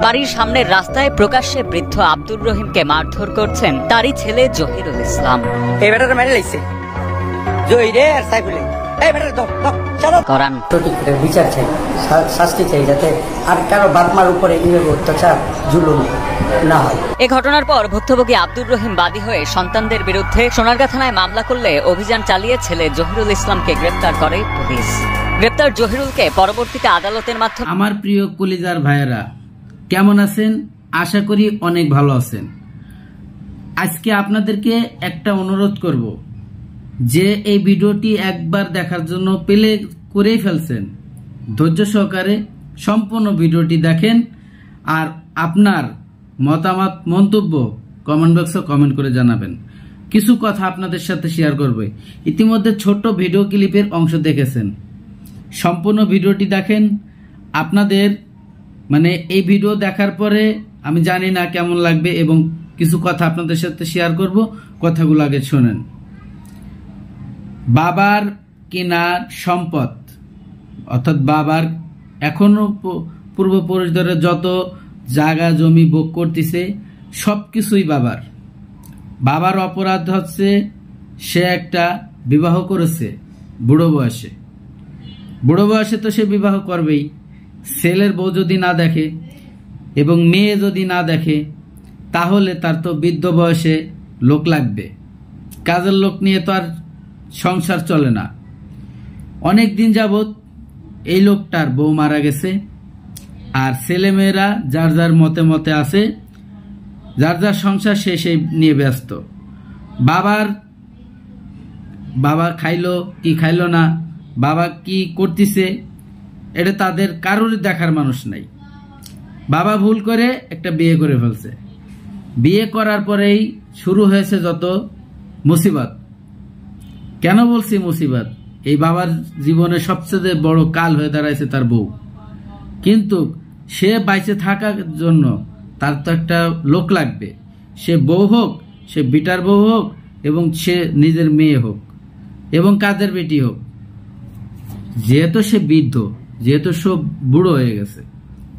বাড়ির সামনের রাস্তায় প্রকাশ্যে বৃদ্ধ আব্দুর রহিমকে মারধর করছেন তারই ছেলে জহিরুল ইসলাম। বিচার চাই, শাস্তি চাই, যাতে আর কারো বাপ-মার উপরে অত্যাচার জুলুম না হয়। এ ঘটনার পর ভুক্তভোগী আব্দুর রহিম বাদী হয়ে সন্তানদের বিরুদ্ধে সোনারগাঁ থানায় মামলা করলে অভিযান চালিয়ে ছেলে জহিরুল ইসলামকে গ্রেপ্তার করে পুলিশ। গ্রেপ্তার জহিরুলকে পরবর্তীতে আদালতের মাধ্যমে। আমার প্রিয় কলিজার ভাইয়েরা, কেমন আছেন? আশা করি অনেক ভালো আছেন। আজকে আপনাদেরকে একটা অনুরোধ করব, যে এই ভিডিওটি একবার দেখার জন্য প্লে করেই ফেলছেন, ধৈর্য সহকারে সম্পূর্ণ ভিডিওটি দেখেন আর আপনার মতামত মন্তব্য কমেন্ট বক্সে কমেন্ট করে জানাবেন। কিছু কথা আপনাদের সাথে শেয়ার করবে। ইতিমধ্যে ছোট্ট ভিডিও ক্লিপের অংশ দেখেছেন, সম্পূর্ণ ভিডিওটি দেখেন। আপনাদের এই ভিডিও দেখার পরে আমি জানি না কেমন লাগবে, এবং কিছু কথা আপনাদের সাথে শেয়ার করব। কথাগুলো আগে শোনেন। বাবার কেনা সম্পদ, অর্থাৎ বাবার এখনো পূর্বপুরুষদের যত জায়গা জমি ভোগ করতেছে সবকিছুই বাবার। বাবার অপরাধ হচ্ছে সে একটা বিবাহ করেছে বুড়ো বয়সে। বুড়ো বয়সে তো সে বিবাহ করবেই। ছেলের বউ যদি না দেখে এবং মেয়ে যদি না দেখে, তাহলে তার তো বৃদ্ধ বয়সে লোক লাগবে। কাজের লোক নিয়ে তো আর সংসার চলে না। অনেক দিন যাবৎ এই লোকটার বউ মারা গেছে, আর ছেলে মেয়েরা যার যার মতে মতে আছে, যার যার সংসার সে সেই নিয়ে ব্যস্ত। বাবা খাইলো কি খাইলো না, বাবা কি করতেছে, এটা তাদের কারোর দেখার মানুষ নাই। বাবা ভুল করে একটা বিয়ে করে ফেলছে। বিয়ে করার পরেই শুরু হয়েছে যত মুসিবত। কেন বলছি মুসিবত? এই বাবার জীবনে সবচেয়ে বড় কাল হয়ে দাঁড়াইছে তার বউ। কিন্তু সে বাইচে থাকার জন্য তার তো একটা লোক লাগবে। সে বউ হোক, সে বিটার বউ হোক, এবং সে নিজের মেয়ে হোক, এবং কাজের বেটি হোক। যেহেতু সে বৃদ্ধ, যেহেতু সব বুড়ো হয়ে গেছে,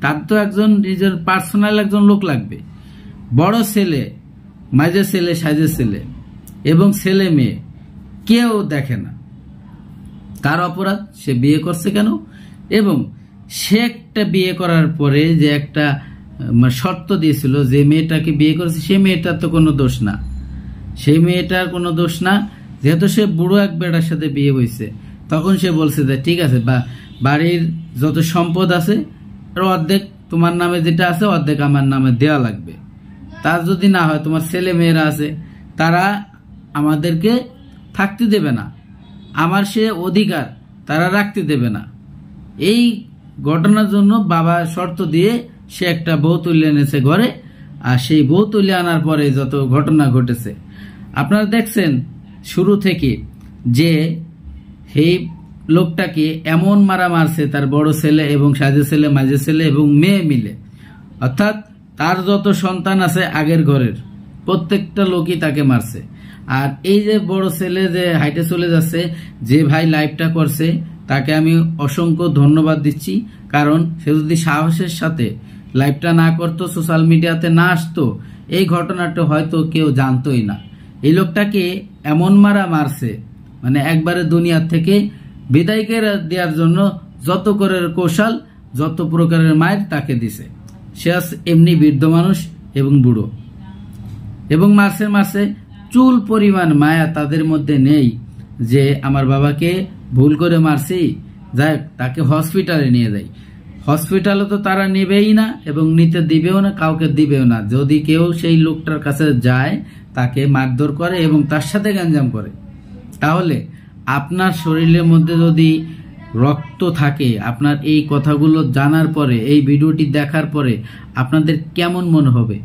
তার তো একজন নিজের পার্সোনাল একজন লোক লাগবে। বড় ছেলে, মাঝের ছেলে, সাইজের ছেলে এবং ছেলে মেয়ে কেউ দেখে না। তার অপরাধ, সে বিয়ে করছে কেন? এবং সে একটা বিয়ে করার পরে যে একটা শর্ত দিয়েছিল, যে মেয়েটাকে বিয়ে করেছে সে মেয়েটার তো কোনো দোষ না, সেই মেয়েটার কোনো দোষ না। যেহেতু সে বুড়ো এক বেটার সাথে বিয়ে হয়েছে, তখন সে বলছে যে ঠিক আছে, বা বাড়ির যত সম্পদ আছে অর্ধেক তোমার নামে যেটা আছে অর্ধেক আমার নামে দেওয়া লাগবে। তার যদি না হয়, তোমার ছেলে মেয়েরা আছে তারা আমাদেরকে থাকতে দেবে না, আমার সে অধিকার তারা রাখতে দেবে না। এই ঘটনার জন্য বাবা শর্ত দিয়ে সে একটা বউ তুলে এনেছে ঘরে, আর সেই বউ তুলে আনার পরে যত ঘটনা ঘটেছে আপনারা দেখছেন শুরু থেকে, যে এই লোকটাকে এমন মারছে তার বড় ছেলে এবং সাজের ছেলে, মাঝের ছেলে এবং মেয়ে মিলে। অর্থাৎ তার যত সন্তান আছে আগের ঘরের প্রত্যেকটা লোকই তাকে মারছে। আর এই যে বড় ছেলে যে হাইটে চলে যাচ্ছে, যে ভাই লাইভটা করছে তাকে আমি অসংখ্য ধন্যবাদ দিচ্ছি। কারণ সে যদি সাহসের সাথে লাইভটা না করতো, সোশ্যাল মিডিয়াতে না আসতো, এই ঘটনাটা হয়তো কেউ জানতোই না। এই লোকটাকে এমন মারছে, একবারে দুনিয়ার থেকে বিদায় করে দেওয়ার জন্য যত করে কৌশল, যত প্রকারের মায়ের তাকে দিছে। সে এমনি বৃদ্ধ মানুষ এবং বুড়ো, এবং মারছে চুল পরিমাণ মায়া তাদের মধ্যে নেই যে আমার বাবাকে ভুল করে মারছি, যাই তাকে হসপিটালে নিয়ে যায়। হসপিটালে তো তারা নেবেই না এবং নিতে দিবেও না, কাউকে দিবেও না। যদি কেউ সেই লোকটার কাছে যায়, তাকে মারধর করে এবং তার সাথে গ্যাঞ্জাম করে, তাহলে আপনার শরীরের মধ্যে যদি রক্ত থাকে, আপনার এই কথাগুলো জানার পরে, এই ভিডিওটি দেখার পরে আপনাদের কেমন মনে হবে?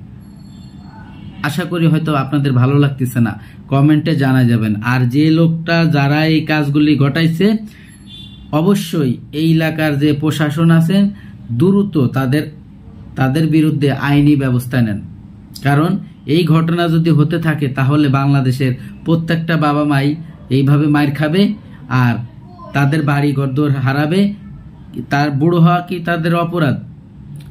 আশা করি হয়তো আপনাদের ভালো লাগতেছে না, কমেন্টে জানা যাবেন। আর যে লোকটা, যারা এই কাজগুলি ঘটাইছে, অবশ্যই এই এলাকার যে প্রশাসন আছেন দ্রুত তাদের বিরুদ্ধে আইনি ব্যবস্থা নেন। কারণ এই ঘটনা যদি হতে থাকে, তাহলে বাংলাদেশের প্রত্যেকটা বাবা মাই এইভাবে মার খাবে, আর তাদের বাড়ি ঘরদোর হারাবে। তার বুড়ো হওয়া কি তাদের অপরাধ?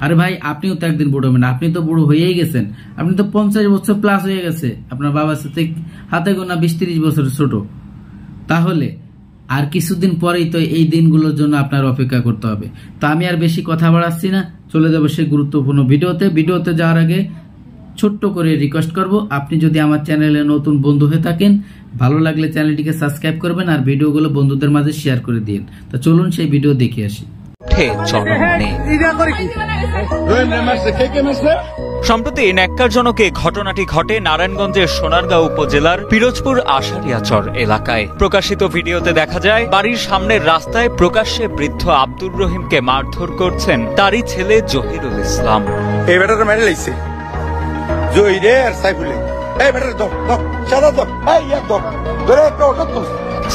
আরে ভাই, আপনিও তো একদিন বুড়ো হবেন, আপনি তো বুড়ো হয়েই গেছেন, আপনি তো 50 বছর প্লাস হয়ে গেছে, আপনার বাবার সাথে হাতে গোনা 20-30 বছর ছোট। তাহলে আর কিছুদিন পরেই তো এই দিনগুলোর জন্য আপনার অপেক্ষা করতে হবে। তো আমি আর বেশি কথা বাড়াচ্ছি না, চলে যাবো সেই গুরুত্বপূর্ণ ভিডিওতে যাওয়ার আগে ছোট্ট করে রিকোয়েস্ট করব, আপনি যদি আমার চ্যানেলে নতুন বন্ধু হয়ে থাকেন, ভালো লাগলে চ্যানেলটিকে সাবস্ক্রাইব করবেন আর ভিডিওগুলো বন্ধুদের মাঝে শেয়ার করে দিন। তো চলুন সেই ভিডিও দেখে আসি। সম্প্রতি ন্যাক্কারজনক এই ঘটনাটি ঘটে নারায়ণগঞ্জের সোনারগাঁও উপজেলার পিরোজপুর আশারিয়াচর এলাকায়। প্রকাশিত ভিডিওতে দেখা যায় বাড়ির সামনের রাস্তায় প্রকাশ্যে বৃদ্ধ আব্দুর রহিমকে মারধর করছেন তারই ছেলে জহিরুল ইসলাম। এই বেটার মেরে লাইছে জহিরে আর সাইফুলে, এই বেটার দক দক সাদা দক, এই এক দক ধরে একটা অটো তুল।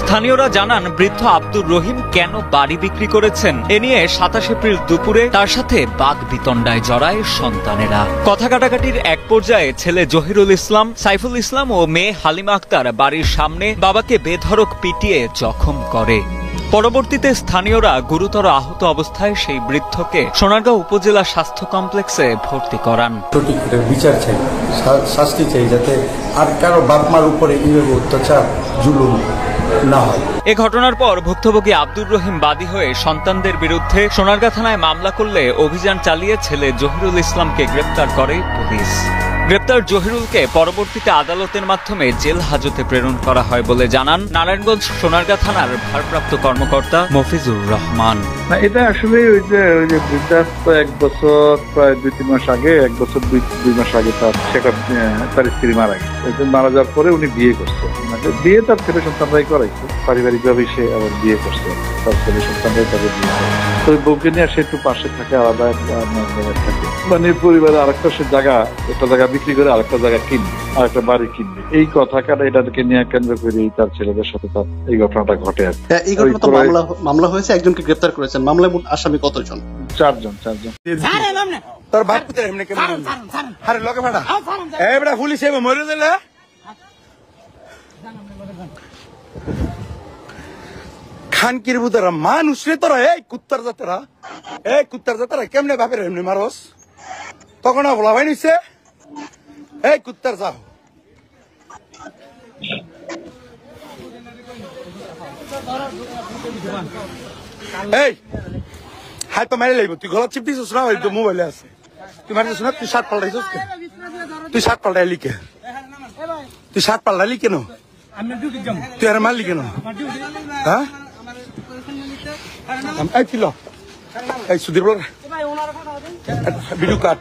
স্থানীয়রা জানান বৃদ্ধ আব্দুর রহিম কেন বাড়ি বিক্রি করেছেন এ নিয়ে 27 এপ্রিল দুপুরে তার সাথে বাঘ বিতণ্ডায় জড়ায় সন্তানেরা। কথা কাটাকাটির এক পর্যায়ে ছেলে জহিরুল ইসলাম, সাইফুল ইসলাম ও মেয়ে হালিমা আক্তার বাড়ির সামনে বাবাকে বেধড়ক পিটিয়ে জখম করে। পরবর্তীতে স্থানীয়রা গুরুতর আহত অবস্থায় সেই বৃদ্ধকে সোনারগাঁও উপজেলা স্বাস্থ্য কমপ্লেক্সে ভর্তি করান। সঠিক বিচার চাই, শাস্তি চাই, যাতে আর কারো বাপ মার উপরে এইভাবে অত্যাচার জুলুম না হয়। এ ঘটনার পর ভুক্তভোগী আব্দুর রহিম বাদী হয়ে সন্তানদের বিরুদ্ধে সোনারগাঁ থানায় মামলা করলে অভিযান চালিয়ে ছেলে জহিরুল ইসলামকে গ্রেপ্তার করে পুলিশ। গ্রেপ্তার জহিরুলকে পরবর্তীতে আদালতের মাধ্যমে জেল হাজতে প্রেরণ করা হয় বলে জানান নারায়ণগঞ্জ সোনারগাঁ থানার ভারপ্রাপ্ত কর্মকর্তা মফিজুর রহমান। এটা আসলে ওই যে বৃদ্ধাস্ত 1 বছর প্রায় 2-3 মাস আগে, 1 বছর 2 মাস আগে তার স্ত্রী মারা গেছে। মারা যাওয়ার পরে উনি বিয়ে করছে, বিয়ে তার ছেলে সন্তানরাই করাইছে, পারিবারিক ভাবে সে আবার বিয়ে করছে, তার ছেলে সন্তানরাই তাকে বিয়ে করে। তো ওই বউকে নিয়ে সে একটু পাশে থাকে, আলাদা থাকে, মানে পরিবারে আরেকটা সে একটা জায়গা বিক্রি করে আরেকটা জায়গা কিনবে, আরেকটা বাড়ি কিনবে। এই কথা কাটা এটাকে নিয়ে কেন্দ্র করে তার ছেলেদের সাথে তার এই ঘটনাটা ঘটে। আর এই ঘটনা তো মামলা হয়েছে, একজনকে গ্রেপ্তার করেছেন। মামলায় মোট আসামি কতজন? 4 জন। তোর বাপ পুত্র এমনি কেমন আরে লোকে বেটা, এই বেটা পুলিশ এবে মরে দিলে খানকির বুতারা মানুষ রে তোরা, এই কুত্তার জাতেরা কেমনে বাপের এমনি মারস? তখন বলা ভাই নিছে, এই কুত্তার যাও এই হাই তো মারি লাগবে। তুই গলা চিপ দিছিস না, তো মোবাইলে আছে, তুই মারিস না। তুই শার্ট পাল্টাইছিস, তুই শার্ট পাল্টাইলি কে? তুই শার্ট পাল্টাইলি কেন? তুই আর মারলি কেন? হ্যাঁ এই ছিল এই সুধীর ভিডিও কাট